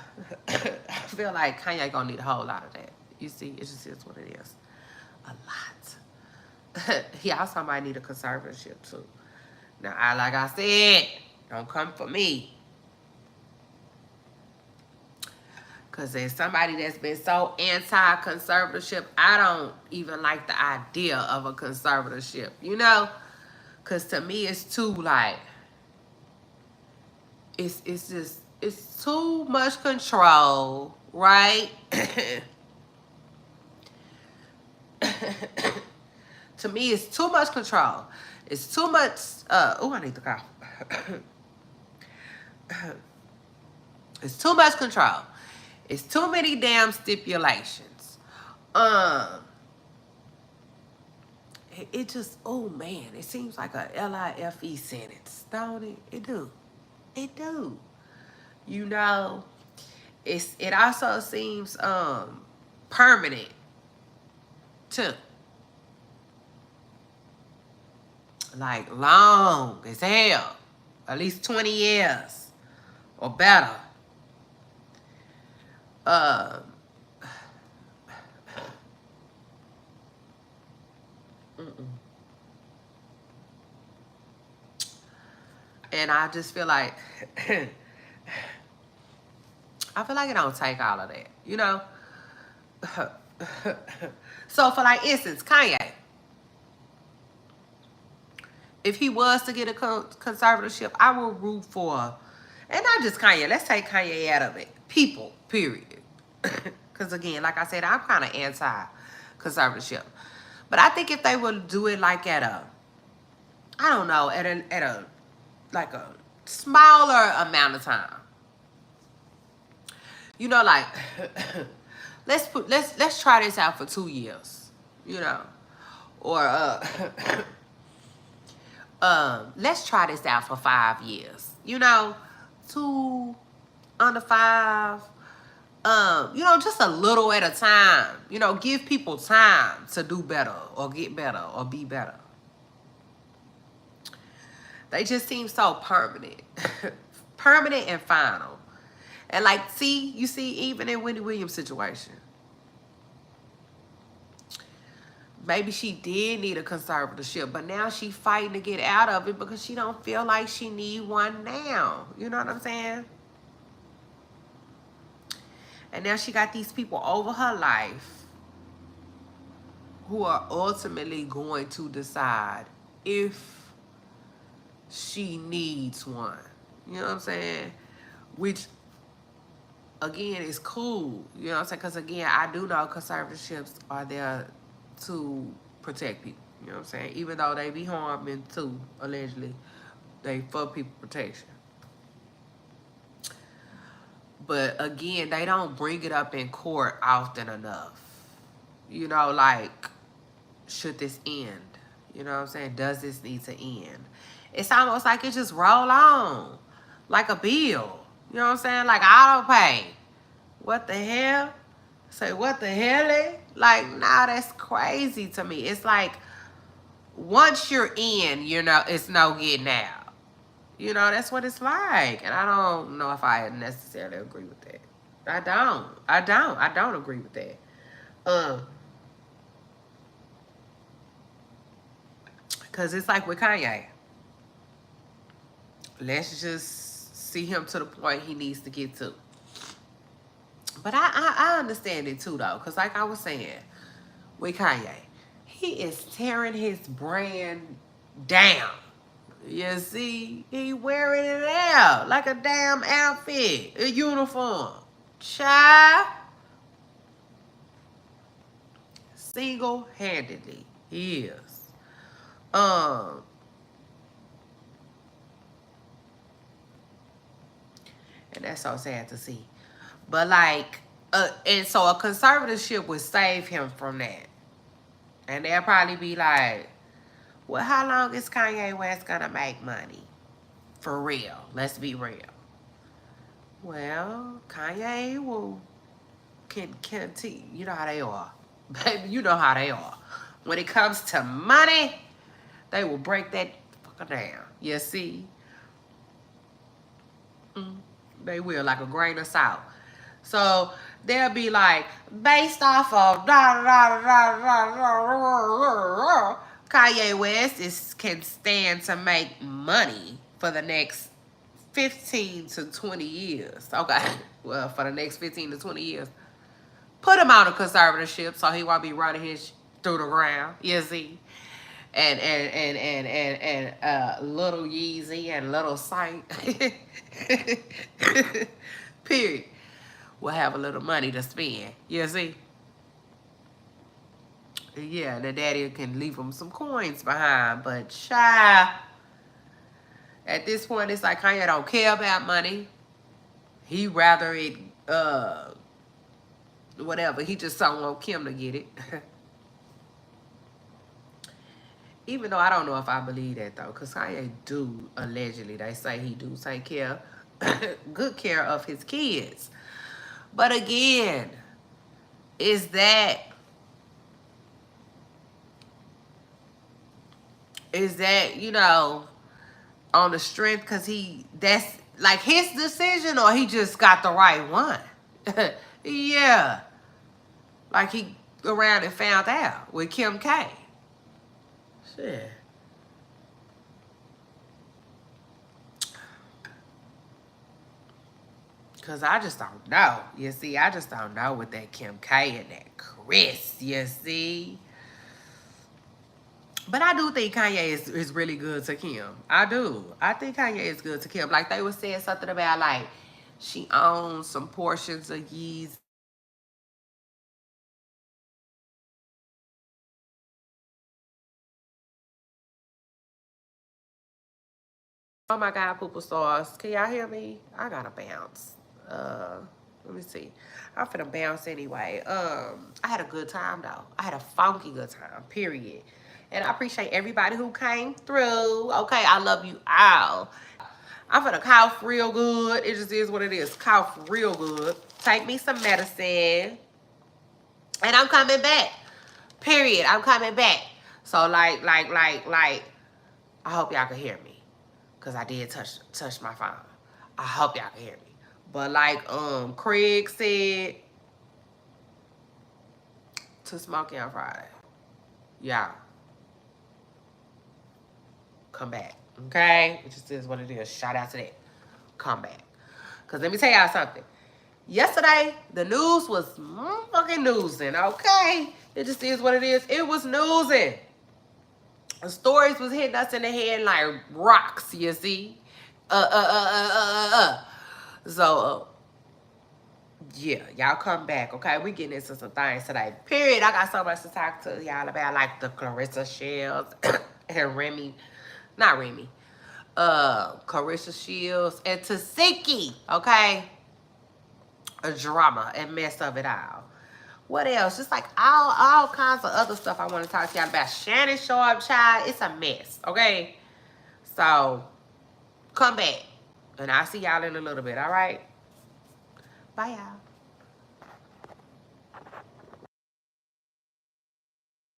feel like Kanye gonna need a whole lot of that. You see, it just is what it is. A lot. He also might need a conservatorship too. Now, like I said, don't come for me. Because there's somebody that's been so anti-conservatorship, I don't even like the idea of a conservatorship, you know? Because to me, it's too, like, it's just, it's too much control, right? To me, it's too much control. It's too much, oh, I need to cough. It's too much control. It's too many damn stipulations. It just, oh man, it seems like a LIFE sentence, don't it? It do. It do. You know, it also seems permanent too. Like long as hell. At least 20 years or better. And I just feel like I feel like it don't take all of that, you know? So for like instance, Kanye. If he was to get a conservatorship, I will root for, and not just Kanye. Let's take Kanye out of it. People, period. Because again, like I said, I'm kind of anti-conservatorship. But I think if they would do it like at a, I don't know, at a like a smaller amount of time. You know, like let's try this out for 2 years. You know, or let's try this out for 5 years. You know, 2 under 5. You know, just a little at a time. You know, give people time to do better or get better or be better. They just seem so permanent. Permanent and final. And like, you see, even in Wendy Williams' situation, maybe she did need a conservatorship, but now she fighting to get out of it because she don't feel like she need one now. You know what I'm saying? And now she got these people over her life who are ultimately going to decide if she needs one. You know what I'm saying? Which, again, is cool. You know what I'm saying? Because, again, I do know conservatorships are there to protect people. You know what I'm saying? Even though they be harming too, allegedly, they for people protection. But again, they don't bring it up in court often enough. You know, like, should this end? You know what I'm saying? Does this need to end? It's almost like it just roll on. Like a bill. You know what I'm saying? Like auto pay. What the hell? Say, what the hell? Like, nah, that's crazy to me. It's like, once you're in, you know, it's no getting out. You know, that's what it's like. And I don't know if I necessarily agree with that. I don't agree with that. Because it's like with Kanye. Let's just see him to the point he needs to get to. But I understand it too, though. Because like I was saying, with Kanye, he is tearing his brand down. You see, he wearing it out like a damn outfit, a uniform. Child. Single-handedly, he is. And that's so sad to see. But like, and so a conservatorship would save him from that. And they'll probably be like, well, how long is Kanye West gonna make money? For real. Let's be real. Well, Kanye can you know how they are. Baby, you know how they are. When it comes to money, they will break that fucker down. You see? They will, like a grain of salt. So they'll be like, based off of Kanye West can stand to make money for the next 15 to 20 years. Okay. Well, for the next 15 to 20 years. Put him on a conservatorship so he won't be running his through the ground. You see? And Little Yeezy and Little Sight. Period. Will have a little money to spend. You see? Yeah, the daddy can leave him some coins behind. But child, at this point, it's like Kanye don't care about money. He rather it, whatever. He just don't want Kim to get it. Even though I don't know if I believe that, though. Because Kanye do, allegedly, they say he do take care, good care of his kids. But again, is that, you know, on the strength because that's like his decision, or he just got the right one? Yeah. Like he around and found out with Kim K. Shit. Because I just don't know. You see, I just don't know with that Kim K and that Chris, you see. But I do think Kanye is really good to Kim. I do. I think Kanye is good to Kim. Like they were saying something about like she owns some portions of Yeezy. Oh my God, Poopa Sauce. Can y'all hear me? I gotta bounce. Let me see. I'm finna bounce anyway. I had a good time though. I had a funky good time, period. And I appreciate everybody who came through. Okay, I love you all. I'm finna cough real good. It just is what it is. Cough real good. Take me some medicine. And I'm coming back. Period. I'm coming back. So I hope y'all can hear me. Cause I did touch my phone. I hope y'all can hear me. But like Craig said to Smokey on Friday. Y'all come back. Okay? It just is what it is. Shout out to that. Come back. Cause let me tell y'all something. Yesterday, the news was fucking newsing, okay? It just is what it is. It was newsing. The stories was hitting us in the head like rocks, you see? So, yeah, y'all come back, okay? We getting into some things today. Period. I got so much to talk to y'all about, like the Clarissa Shields and Remy. Not Remy. Clarissa Shields and Tasiki, okay? A drama and mess of it all. What else? Just like all kinds of other stuff I want to talk to y'all about. Shannon Sharp, child, it's a mess, okay? So, come back. And I'll see y'all in a little bit, all right? Bye, y'all.